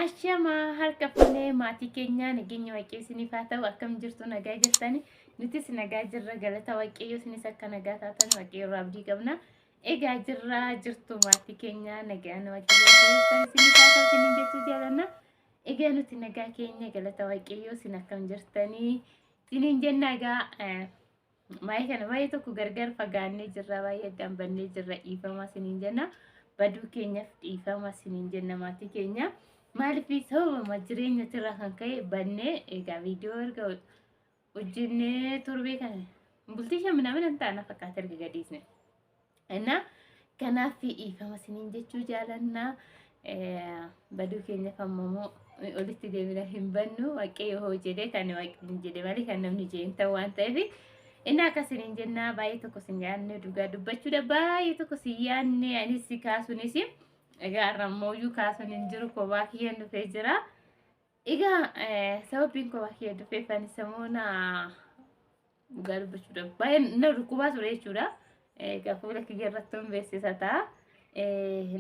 Ashama harka fuunee maatii keenya nageenya waaqayyoon haa ta'u akkam jirtu nagaa jirtani nutis nagaa jirra galata waaqayyoon akka nagaa taatan waaqayyo irraa abdii qabna egaa jirtu maatii keenya nagaan waaqayyoon haa ta'u siniin jettu jaalanna egaa nuti nagaa keenya galata waaqayyoon akkam jirtani siniin jenna egaa maayii kana baay'ee tokko gargar fagaannee jirra baay'ee dambannee jirra dhiifama siniin jenna baduu keenyaaf dhiifama siniin jenna maatii keenya maalifi sababa jireenya tirraa kan ka'e bannee egaa viidiyoo erga hojjennee torbee kana bultii shaminaamina hin taane fakkaata erga gadiisne እና kanaaf dhiifama siniin jechuu jaalannaa baduu keenyaaf ammoo olitti deemina hin bannu waaqayyo hoo jedhee kan waaqayyo jedhe malee kan namni jeen ta'u waan ta'eef inni akka siniin jennaa baay'ee tokko sin yaadne dhugaa dubbachuudha baay'ee tokko sin yaadne anis kaasuunis egaa rammoyyuu kaasuun hin jiru kophaa kiyyaan dhufee jira egaa sababiin kophaa kiyyaan dhufee fani samuuna dhugaa dubbachuudha baay'ee na dhukkubaa ture jechuudha egaa fuula kiyya irratti hin beeksisa ta'a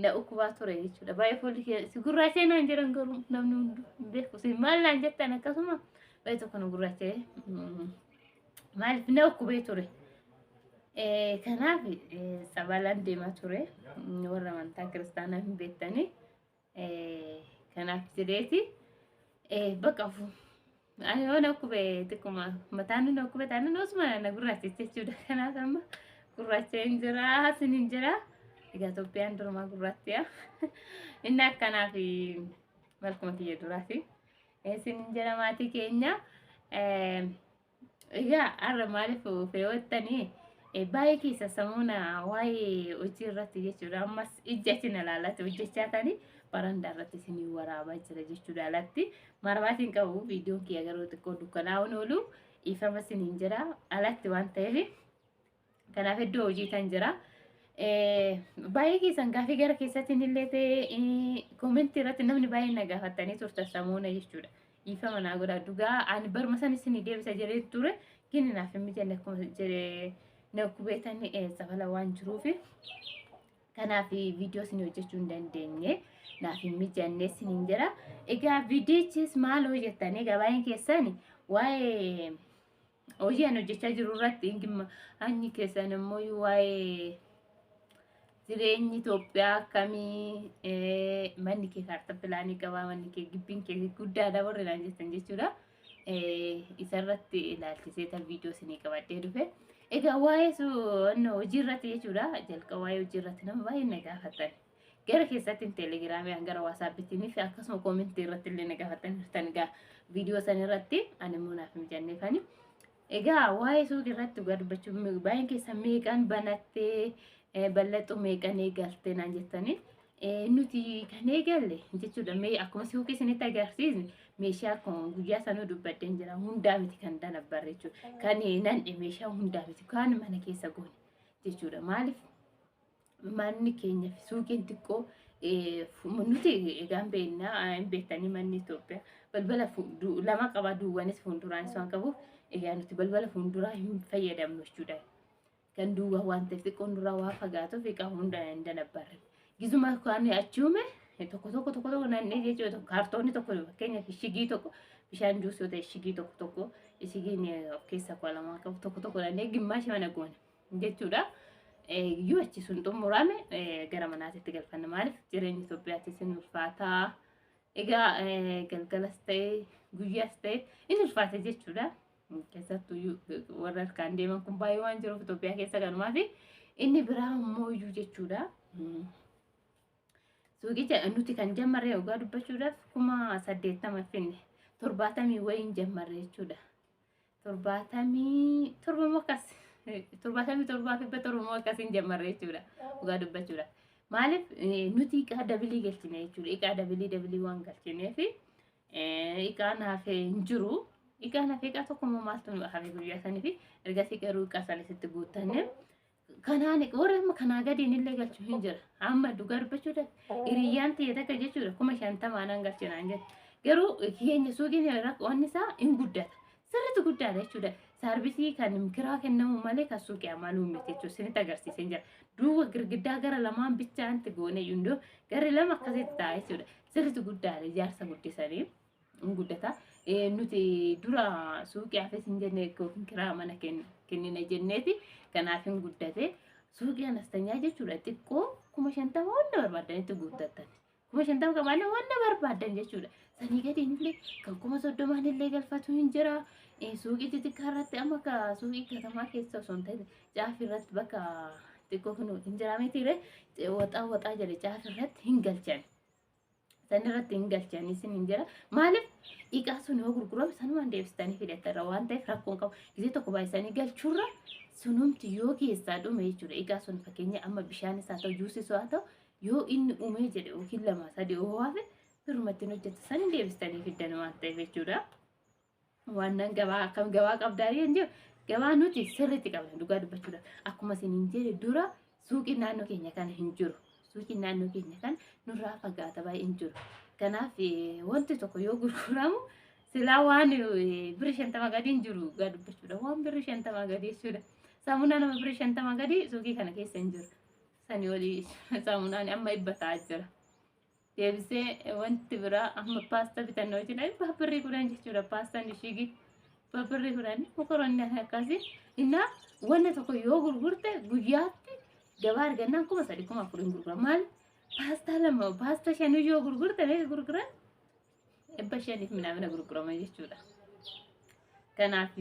na dhukkubaa ture jechuudha baay'ee fuulli kiyya si gurraachee naan jedhan garuu namni hundu hin beeku si maal naan jettan akkasuma baay'ee tokko nu gurraachee maaliif na dhukkubee ture kanaaf sabalaan deemaa ture warra amantaa kiristaanaa hin beektani kanaaf jedheeti baqafu ani waan akkubee xiqquma mataan nu akkubee taanaan osuma na gurraachetti jechuudha kanaaf amma gurraacheen jira siniin jira egaa Itoophiyaan durumaa gurraattiya inni akkanaaf malkuma kiyya duraati siniin jira maatii keenya egaa har'a maaliif feewattanii baay'ee keessa samuuna waa'ee hojii irratti jechuudha ammas ijjaatiin ilaalatti hojjechaa tani barandaa irratti isinii waraabaa jira jechuudha alatti marabaatiin qabu viidiyoon kiyya garuu xiqqoo dukkanaa'uun oolu dhiifama isiniin jira alatti waan ta'eef kanaaf iddoo hojii tan jira baay'ee keessan gaafii gara keessattiin illee ta'e koomentii irratti namni baay'ee na gaafatanii turtan samuuna jechuudha dhiifama naa godha dhugaa ani barma san isinii deebisa jedhee ture gini naaf hin mijanne akkuma jedhee na kubeetani sabala waan jiruufi kanaaf viidiyoo isin hojjechuu hin dandeenye naaf hin mijanne isiniin jira egaa viidiyochis maal hojjettanii egaa baay'een keessan waa'ee hojii an hojjechaa jiru irratti ingimma hanyi keessan immoo waa'ee jireenyi Itoophiyaa akkamii manni kee kaartaa pilaanii qabaa manni kee gibbiin kee guddaadha warri naan jettan jechuudha isarratti ilaalchisee tan viidiyoo isinii qabadhee dhufe egaa waa'ee sun hojii irratti jechuudha jalqaba waa'ee hojii irratti nama baay'ee na gaafatan gara keessatti teelegiraamii gara waasaappiitiin fi akkasuma koomentii irratti illee na gaafatan jirtan egaa viidiyoo san irratti ani immoo naaf mijanneefani egaa waa'ee suuqii irratti dhugaa dubbachuu baay'een keessan meeqaan banattee bal'axuu meeqaan eegaltee naan jettanii nuti kan eegalle jechuudha mee akkuma suuqii isinitti agarsiisne meeshaa kun guyyaa sanuu dubbadeen jira hundaa miti kan danabbarre jechuudha kan nan meeshaa hundaa miti kan mana keessa goone jechuudha maaliif manni keenya suuqiin xiqqoo nuti egaan beennaa hin beektanii manni Itoophiyaa balbala lama qaba duwwanis fuulduraanis waan qabuuf egaa nuti balbala fuulduraa hin fayyadamnu jechuudha kan duwwaa waan ta'eef xiqqoon duraa waa fagaatuuf egaa hundaa hin danabbarre gizuma kan achuume tokko nanne jechuudha kaartoonni tokko fakkeenyaaf shigii tokko bishaan juusoo ta'e shigii tokko shigiin of keessaa qolamaa qabu tokko nanne gimmaashi mana goone jechuudha yoo achi sun xumurame gara manaatitti galfanna maaliif jireenya Itoophiyaatti isin ulfaataa egaa galgalas ta'e guyyaas ta'e inni ulfaate jechuudha keessattuu warra harkaan deeman kun baay'ee waan jiruuf Itoophiyaa keessa galumaa fi inni biraa immoo jechuudha suuqicha nuti kan jammarree dhugaa dubbachuudhaaf 80 finne 70 wayin jammarree jechuudha 77 mokas 77 fi 7 mokas hin jammarree jechuudha dhugaa dubbachuudhaaf maaliif nuti iqaa dabilii galchine jechuudha iqaa dabilii waan galchine fi iqaa naafee hin jiru iqaa naafee iqaa tokko maaltu hafe guyyaa sanii fi ergasii garuu iqaa sanisitti guuttanne kanaan warra amma kanaa gadiin illee galchuu hin jira amma dhugaa dubbachuudhaaf hiriyyaan ta'e takka jechuudha 50 naan galchinaan jedhe garuu keenya suuqiin wanni isaa hin guddata sirriitti guddaadha jechuudha saarbisii kan kiraa kennamu malee kan suuqii amaluu miti jechuudha isinitti agarsiisee jira duuba girgiddaa gara lamaan bichaanti goone yundoo gara lama akkasitti ta'a jechuudha sirriitti guddaadha ijaarsa guddisanii guddata. Nuti dura suuqii hafes hin jenne yookiin kiraa mana kennina jenneeti kanaaf hin guddate suuqii anastanyaa jechuudha xiqqoo 50,000 wanda barbaadanitti guuttatan 50,000 qabaanne wanda barbaadan jechuudha sanii gadi illee kan 30,000 illee galfatu hin jira. Suuqii xixiqqaa irratti amma ka suuqii katamaa keessa osoo hin ta'in caafi irratti bakka xiqqoo kun hin jiraametiire waxaa jedhe caafi irratti hin galchan. San irratti hin galchan isin hin jira. Maaliif dhiqaa sun yoo gurguramu sanumaan deebistanii fidatara waan ta'eef rakkoon qabu. Gisee tokko baay'isanii galchuurra sunumti yoo keessaa dhume jechuudha. Dhiqaa sun fakkeenya amma bishaan isaa ta'u juusis haa ta'u yoo inni umee jedhe yookiin 2-3 yoo waafe birumatti hojjetu san deebistanii fidan waan ta'eef jechuudha. Waan nan gabaa akkam gabaa qabdaanii hin jiru. Gabaa nuti sirriitti qabna dhugaa dubbachuudha. Akkuma isin hin jedhe dura suuqii naannoo keenya kana hin jiru. Suuqii naannoo keenya kan nurraa fagaata baay'ee hin jiru. Kanaaf wanti tokko yoo gurguramu silaa waan birri 50 gadi hin jiru dhugaa dubbachuudha. Waan birri 50 gadi jechuudha. Saamunaa nama birri 50 gadi suuqii kana keessa hin jiru. Sanii olii saamunaan amma ibbataa jira. Deebisee wanti biraa amma paasta bitannoo jechuudha. Birri 10 jechuudha paastaan ishii birri 10 mokoroonni akkasii. Innaa wanna tokko yoo gurgurte guyyaatti gabaa argannaan 3,400 gurgura. Maal paasta lama paasta 5 yoo gurgurte meeqa gurguran? 500 minamina gurgurama jechuudha. Kanaaf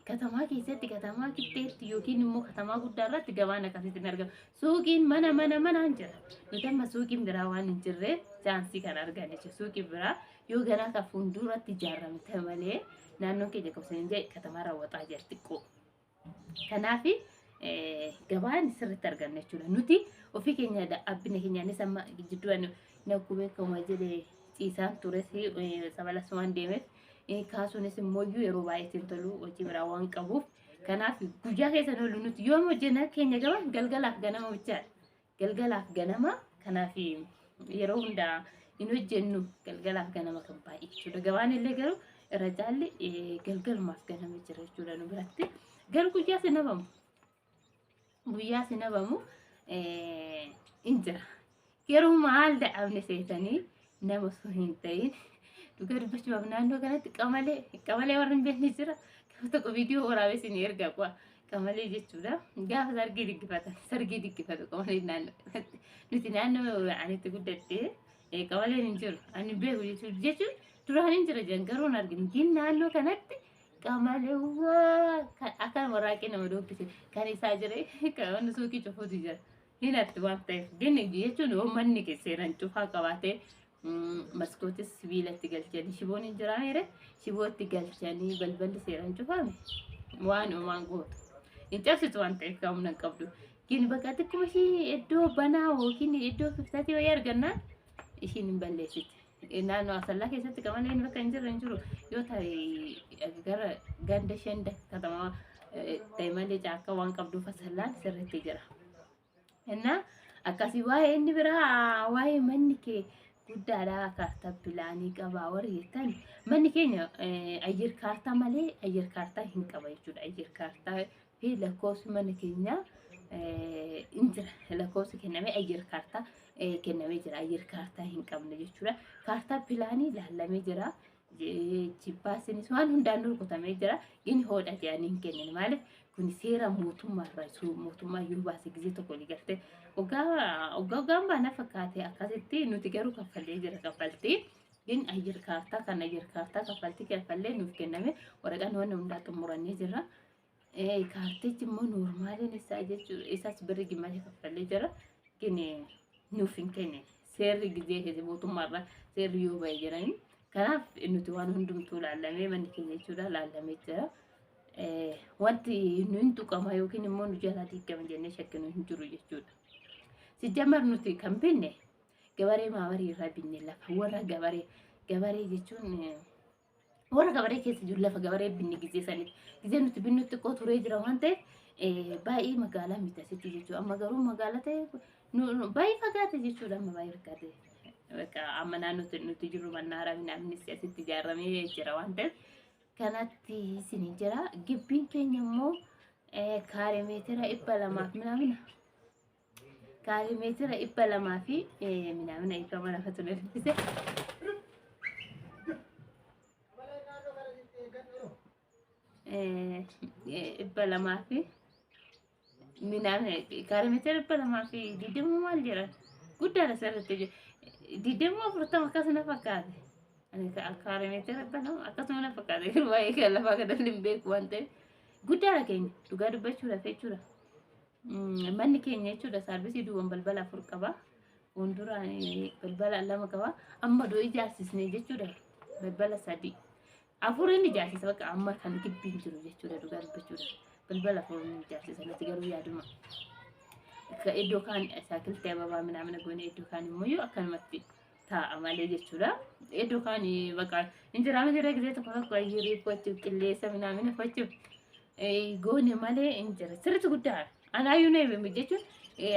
katamaa keessatti katamaa kitteetti yookiin immoo katamaa guddaa irratti gabaan akkasitti hin argamu. Suuqiin mana hin jira. Nuti amma suuqiin biraa waan hin jirreef chaansii kan argan jechuudha. Suuqiin biraa yoo garaa ka fuulduratti ijaarame malee naannoon keenya qabsanii jedhe katamaa raawwataa jira xiqqoo. Kanaaf gabaan sirriitti arganna jechuudha. Nuti ofii keenya abbina keenyaanis amma jidduudhaan nakkuu beekamu jedhee ciisaan tures sabalasumaan deemeef kaasuunis immoo yeroo baay'eetiin tolu hojii biraa waan qabuuf kanaaf guyyaa keessa oolu nuti yoo hojjenna keenya gaba galgalaaf ganama bichaadha. Galgalaaf ganama kanaaf yeroo hundaa hin hojjennu galgalaaf ganama kan baay'ee jechuudha. Gabaan illee garuu irra caalli galgalumaaf ganama jira jechuudha nu biratti. Garuu guyyaa sinabamu. Guyyaa sinabamu hin jira. Yeroo maal da'amne seetanii nama osoo hin ta'in dhugaa dubbachuudhaaf naannoo kanatti qamalee warri hin beekne jira. Gaafa tokko viidiyoo waraabessi ni erga qo'a. Qamalee jechuudha. Gaafa sargii diggifatu qamalee naannoo. Nuti naannoo anitti guddattee qamaleen hin jiru. Ani beeku jechuun duraan hin jira jedhan garuu hin arginu. Gin naannoo kanatti qamalee akka waraaqee nama doobbise kan isaa jire kan suuqii cufuutu jira. Hin arti waan ta'eef gin jechuun manni seeraan cufaa qabaatee maskootis sibiilatti galchanii shiboon hin jiraamere shibootti galchanii balballi seeraan cufame waan gootu hin cabsitu waan ta'eef humna hin qabdu. Gin bakka xiqquma ishii iddoo banaa yookiin iddoo fiftatii wayii argannaan ishiin hin balleessiti. Naannoo asallaa keessatti qamaleen bakka hin jiru yoo ta'e gara ganda 5 katamaa daa'imalee caakkaa waan qabduuf asallaan sirriitti jira. Innaa akkasii waa'ee inni biraa waa'ee manni kee guddaadhaa kaartaa pilaanii qabaa warri jettan manni keenya ayyir kaartaa malee ayyir kaartaa hin qaba jechuudha. Ayyir kaartaa fi lakkoofsi mana keenya hin jira. Lakkoofsi kennamee ayyir kaartaa kennamee jira. Ayyir kaartaa hin qabne jechuudha. Kaartaa pilaanii ilaalamee jira. Jibbaasinis waan hundaan rukutamee jira. Inni hoodha jedhanii hin kennan maaliif kun seera mootummaa yoo baase gisee tokko ligalte ogaan baana fakkaate akkasitti nuti garuu kaffallee jira kaffaltii gin ayyir kaartaa kaffaltii kaffallee nuuf kenname waraqaan waan hundaa xumurannee jira. Kaartichi immoo noormaaliin isaa jechuudha isaas birri gimmaasha kaffallee jira gin nuuf hin kenne seerri gisee keessa mootummaarraa seerri yoo ba'e jiranii kanaaf nuti waan hundumtuu laallamee manni keenya jechuudha laallamee jira. Wanti nuyi tuqama yookiin immoo nu jala diigama jennee shakkinu hin jiru jechuudha. Sijjamar nuti kan binne gabaree maabarii irraa binne lafa warra gabaree jechuun warra gabaree keessa jiru lafa gabaree binne gisee sanitti gisee nuti binnutti xiqqoo turee jira waan ta'eef baay'ee magaalaa miti asitti jechuudha. Amma garuu magaalaa ta'e baay'ee fagaate jechuudha amma baay'ee fagaate. Amma naannoo nuti jiru mannaaraa minaanis asitti ijaarramee jira waan ta'eef. Kanatti isin jira gibbiin keenya immoo kaaree meetira 200 minamina kaaree meetira 200 fi minamina ifama lafa tulle لما في minaan kaarimeetira dhibba lamaa fi 20 maal jedhan guddaadha sirriitti diddeemuu afurtama akkasuma fakkaate ani kaarimeetira dhibba lama akkasuma na fakkaate waa'ee kan lafaa gadalli hin beeku waan ta'eef guddaadha keenya dhugaa dubbachuudha jechuudha manni keenya jechuudha saarbisii duwwan balbala afur qaba fuulduraan balbala lama qaba amma doo ijaarsisne jechuudha balbala sadii afurin ijaarsisa bakka amma kan gibbiin jiru jechuudha dhugaa dubbachuudha balbala afurin ijaarsisa natti garuu yaaduma iddoo kaan saakiltee ababaa minamina goone iddoo kaan immoo akkanumatti taa'a malee jechuudha iddoo kaan bakka injiraama jira gisee tokko tokko ayyirrii fochuuf qilleessa minamina fochuuf goone malee injira sirriitti guddaadha anaayyuu na eebame jechuun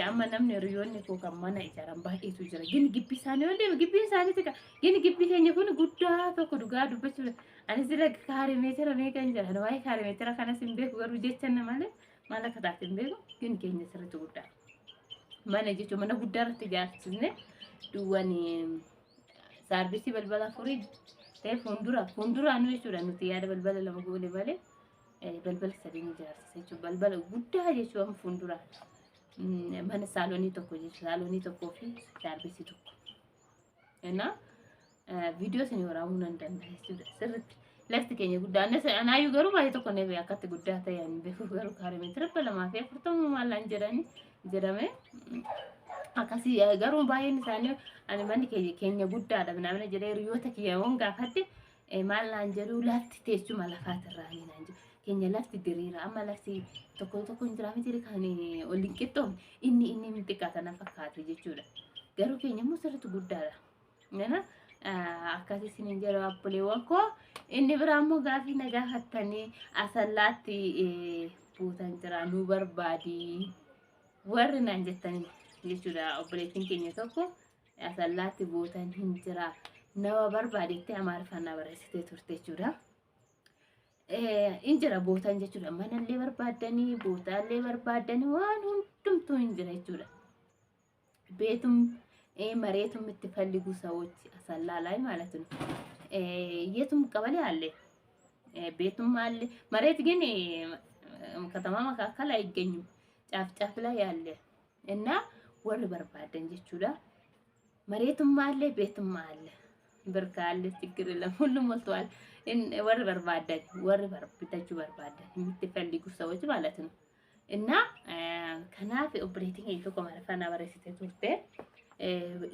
amma namni hiriyoonni koo kan mana ijaaran baay'eetu jira gini gibbii isaanii yoo deeme gibbiin isaaniiti gini gibbii keenya kun guddaa tokko dhugaa dubbachuudha anis dira kaarimeetira meeqa hin jira waa'ee kaarimeetira kanas hin beeku garuu jechanna malee maal akka taate hin beeku gini keenya sirriitti guddaa mana jechuun mana guddaa irratti ijaarsisne duwwan saarbisii balbala afurii ta'e fuulduraan jechuudha nuti yaada balbala lama goone malee balbala sadii ijaarsisa jechuudha balbala guddaa jechuun fuulduraan mana saalonii tokko jechuudha saalonii tokkoo fi saarbisii tokko እና ቪዲዮ ሲኒ ወራውን እንደንደ ስርት ለፍት ከኛ ጉዳነ አናዩ ገሩ ባይ ተኮ ነው ያከተ ጉዳታ ያን በፉ ገሩ ካሬሜትር በለማፊ ፍርተሙ ማላ እንጀራኒ ጀራሜ አካሲ ገሩ ባይን ሳኒ አን ማን ከኛ ጉዳዳ ምናምን ጀራ ሪዮተ ከየውን ጋፈት ማላ እንጀሩ ለፍት ቴቹ ማላፋት ራኒ ናንጂ ከኛ ለፍት ድሪራ አማ ለፍት ተኮ እንጀራ ምትሪ ካኒ ኦሊንቄቶ ኢኒ ምንጥቃታ ነፈካት ጀቹዳ ገሩ ከኛ ሙስርት ጉዳዳ ነና akkasi sinin jero abboleewwan koo inni biraa immoo gaafii na gaafattanii asallaatti buutan jira nu barbaadi warri naan jettanii jechuudha obboleettiin keenya tokko asallaatti buutan hin jira nama barbaadetti amaariffaan barreessitee turte jechuudha in jira buutan jechuudha manallee barbaadanii buutaallee barbaadanii waan hundumtuu hin jira jechuudha beetum መሬቱም የምትፈልጉ ሰዎች አሰላ ላይ ማለት ነው የቱም ቀበሌ አለ ቤቱም አለ መሬት ግን ከተማ መካከል አይገኝም ጫፍ ጫፍ ላይ አለ እና ወር በርባደን ጀቹዳ መሬቱም አለ ቤቱም አለ ብርካለ ችግር የለም ሁሉም ሞልቷል ወር በርባደን ወር በርብታችሁ በርባደን የምትፈልጉ ሰዎች ማለት ነው እና ከናፍ ኦፕሬቲንግ ይፈቆ ማረፋና በረሲተ ቱርቴ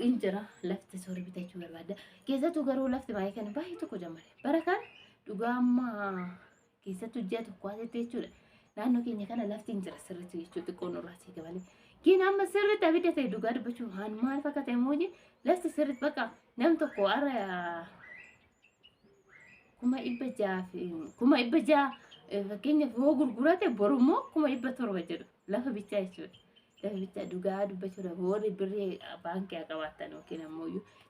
injira lafti soori bitachuu barbaada keessattuu garuu lafti baay'ee kan baay'ee tokko jamare barakaan dhugaamma keessattuu ji'a tokko asitti jechuudha naannoo keenya kana lafti injira sirriitti jechuudha xiqqoon irraasii gabalee giin amma sirriitti abidda ta'e dhugaa dubbachuu haan maal fakkaate immoo lafti sirriitti bakka nam tokko har'a kuma dhibba ja'a fakkeenyaaf yoo gurgurate borummoo kuma dhibba torba jedhu lafa bichaa jechuudha bicha dhugaa dubbachuudha warri birrii baankii qabaatan yookiin ammoo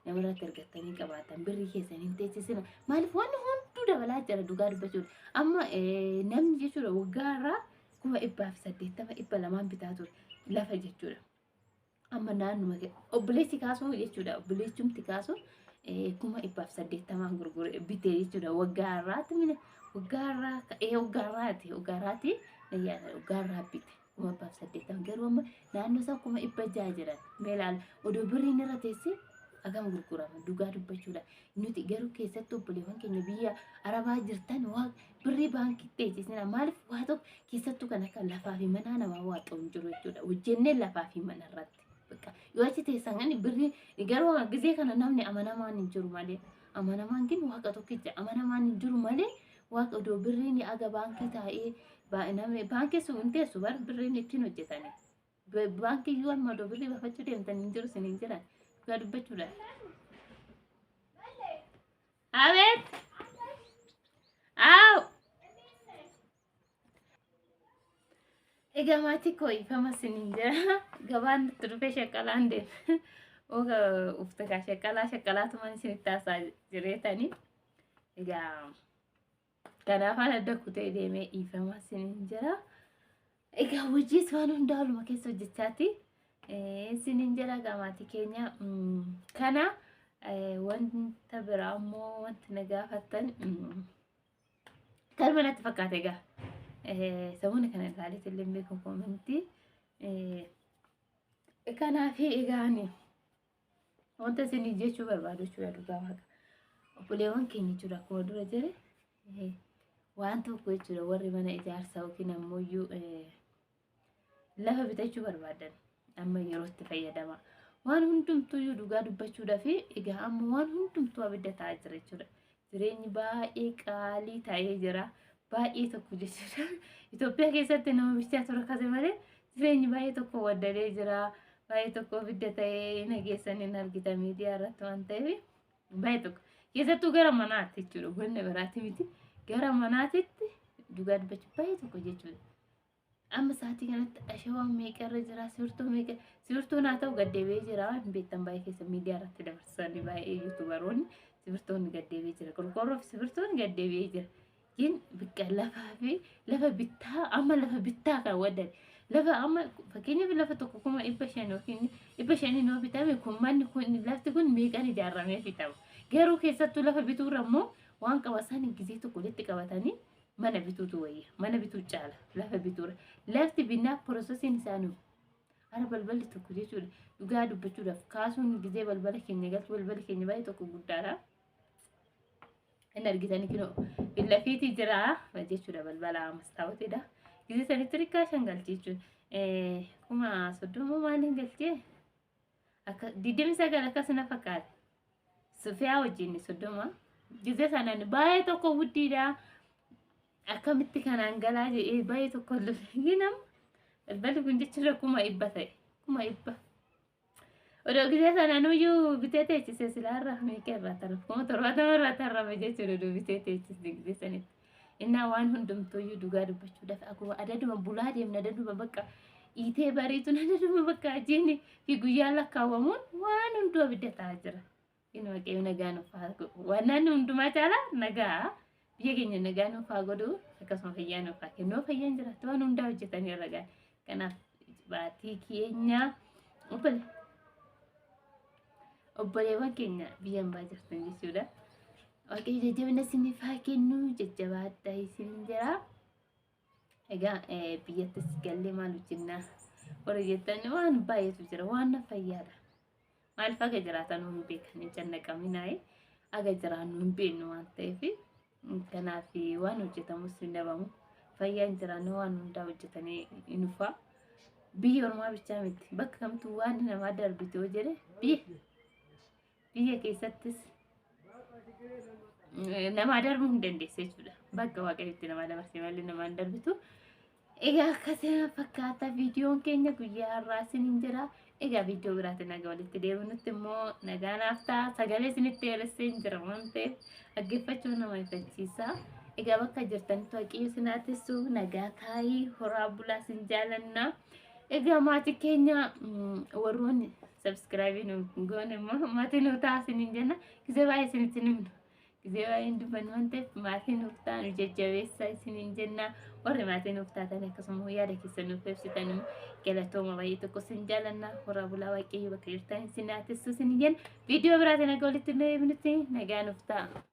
namarratti argatanii qabaatan birrii keessanii teessisina maaliif waan hunduu dabalaa jira dhugaa dubbachuudha amma namni jechuudha waggaarraa kuma 180 bitaa ture lafa jechuudha amma naannuma obboleessi kaasuu jechuudha obboleessumti kaasuu kuma 180 gurgure bitee jechuudha waggaarraatti mine waggaarraatti bite kuma baaf saddeetan garuu amma naannoo isaa kuma dhibba ja'a jiran meelaal odoo birriin irra teesse agam gurgurama dhugaa dubbachuudha nuti garuu keessattuu obboleewwan keenya biyya arabaa jirtan waa birrii baankii teessisna maaliif waa tokko keessattuu kan akka lafaa fi manaa namaa waaxoo hin jiru jechuudha hojjennee lafaa fi mana irratti bakka yoo achi teessan gani birrii garuu gisee kana namni amanamaan hin jiru malee amanamaan gin waaqa tokkicha amanamaan hin jiru malee waaqa odoo birriin aga baankii taa'ee baankii sun teessu bar birriin ittiin hojjetani baankii yoo amma odoo birrii baafachuu deemtan hin jiru sin hin jiran dhugaa dubbachuudha abeet aaw egaa maatii koo ifama sin hin jira gabaan nutti dhufee shaqqalaan deema oga uftakaa shaqqalaatumaan isinitti haasaa jireetanii egaa kanaaf ana dakkutee deemee ifama sin hin jira egaa hojiis waan hundaaluma keessa hojjechaati sin hin jira gamaatii keenya kana wanta biraa immoo wanti na gaafattan kalma natti fakkaate egaa سوونا كان الثالث اللي بيكون كومنتي كان في إيجاني وانت سني جيشو بربادو شو يدوغا واقع وبليوان كيني جورا كودو رجري وانتو كوي جورا وري منا إجار ساوكينا مويو lafa bitachuu barbaadan amma yerootti fayyadama waan hundumtuu yoo dhugaa dubbachuu fi egaa amma waan hundumtuu abidda ta'aa jira jechuudha jireenyi baay'ee qaalii ta'ee jira baay'ee tokko jechuudha Itoophiyaa keessatti nama bichaa tura kase malee jireenyi baay'ee tokko waddalee jira baay'ee tokko abidda ta'ee nageessan hin argita miidiyaa irratti waan ta'eef baay'ee tokko keessattuu gara manaatti jechuudha wanna biraatti miti gara manaatitti dhugaa dubbachuu baay'ee tokko jechuudha. أما ساعتي كانت أشوى ميكا رجلا سيرتو ناتو قد بيجرا بيتم باي كيس ميديا رات دبرساني باي يوتيوبرون سيرتون قد بيجرا كل قرف سيرتون قد بيجرا ين بك لفا بيتها أما لفا بيتها كودر لفا أما فكيني بلفا تكوكما إبشانو كيني إبشاني نو بيتام يكون من يكون لفت يكون ميكا نجارة في تاو غيرو كيساتو لفا بيتو رمو وانك وساني جزيتو كولتك واتاني mana bituutu wayya mana bituu caala lafa bituura lafti binnaaf processing isaanii ara balballi tokko jechuudha dhugaa dubbachuudhaaf kaasuun gizee balbala keenya galchu balbala keenya baay'ee tokko guddaadha hin argitanii kinoo billafiitii jira jechuudha balbala mastaawatiidha gizee sanitti rikkaa shan galchi jechuudha kuma soddoma maaliin galchee akka 29 akkasina fakkaate sufiyaa wajjin soddoma gizee sanaan baay'ee tokko guddiidha akkamitti kanaan galaa jedhee baay'ee tokko ginam balballi kun jechuudha kuma ibba ta'e kuma ibba odoo gisee sanaan iyyuu bitee teechise silaarraa meeqa irraa tarra kuma 70 irraa tarrame jechuudha odoo bitee teechise gisee sanitti innaa waan hundumtuu iyyuu dhugaa dubbachuudhaaf akkuma adaduma bulaa deemna adaduma bakka iitee bariituun adaduma bakka ajiini fi guyyaan lakkaawwamuun waan hunduu abidda ta'aa jira inni waaqayyo nagaa nuuf waan hundumaa caalaa nagaa biyya keenya nagaa nuuf haa godhu akkasuma fayyaa nuuf haa kennu fayyaan jiraatu waan hundaa hojjetanii ragaa kanaaf baatii keenya obboleewwan keenya biyyan baa jirtan jechuudha waaqayyo jajjabina isiniif haa kennu jajjabaadhaa isin jira egaa biyyattis gallee maal hojjennaa warra jettan waan baay'eetu jira waan fayyaadha maaliif akka jiraatan hin beekan hin jannaqaminaa'e akka jiraannu hin beeknu waan ta'eef kanaaf waan hojjetamus hin dhabamu fayyaan jiraannu waan hundaa hojjetanii inufa biyya ormaa bichaa miti bakka kamtu waan namaa darbite yoo jedhe biyya keessattis namaa darbuu hin dandeesse jechuudha bakka waaqayyotti namaa dabarsee malee namaa hin darbitu egaa akkasuma fakkaata viidiyoon keenya guyyaa har'aa isiniin jira egaa viidiyoo biraatiin nagaa walitti deebinutti immoo nagaa naaf ta'a sagalee isinitti eeressee hin jira waan ta'eef dhaggeeffachuu nama ifachiisa egaa bakka jirtanitti waaqayyo isin haa teessu nagaa taa'ii horaa bulaa isin jaalanna egaa maatii keenya warroonni subscribe nu goone immoo maatii nu ta'a isiniin jenna gisee baay'ee isinitti himnu gisee baay'ee hin dubbannu waan ta'eef maatii nuuf ta'a nu jajjabeessa isiniin jenna warri maatii nuuf taatan akkasuma yaada keessan nuuf ibsitan galatooma baay'ee tokko isin jaalanna horaa bulaa waaqayyo bakka jirtan isin haa teessu isiniin jenna viidiyoo biraatiin nagaa walitti deebinutti nagaa nuuf ta'a.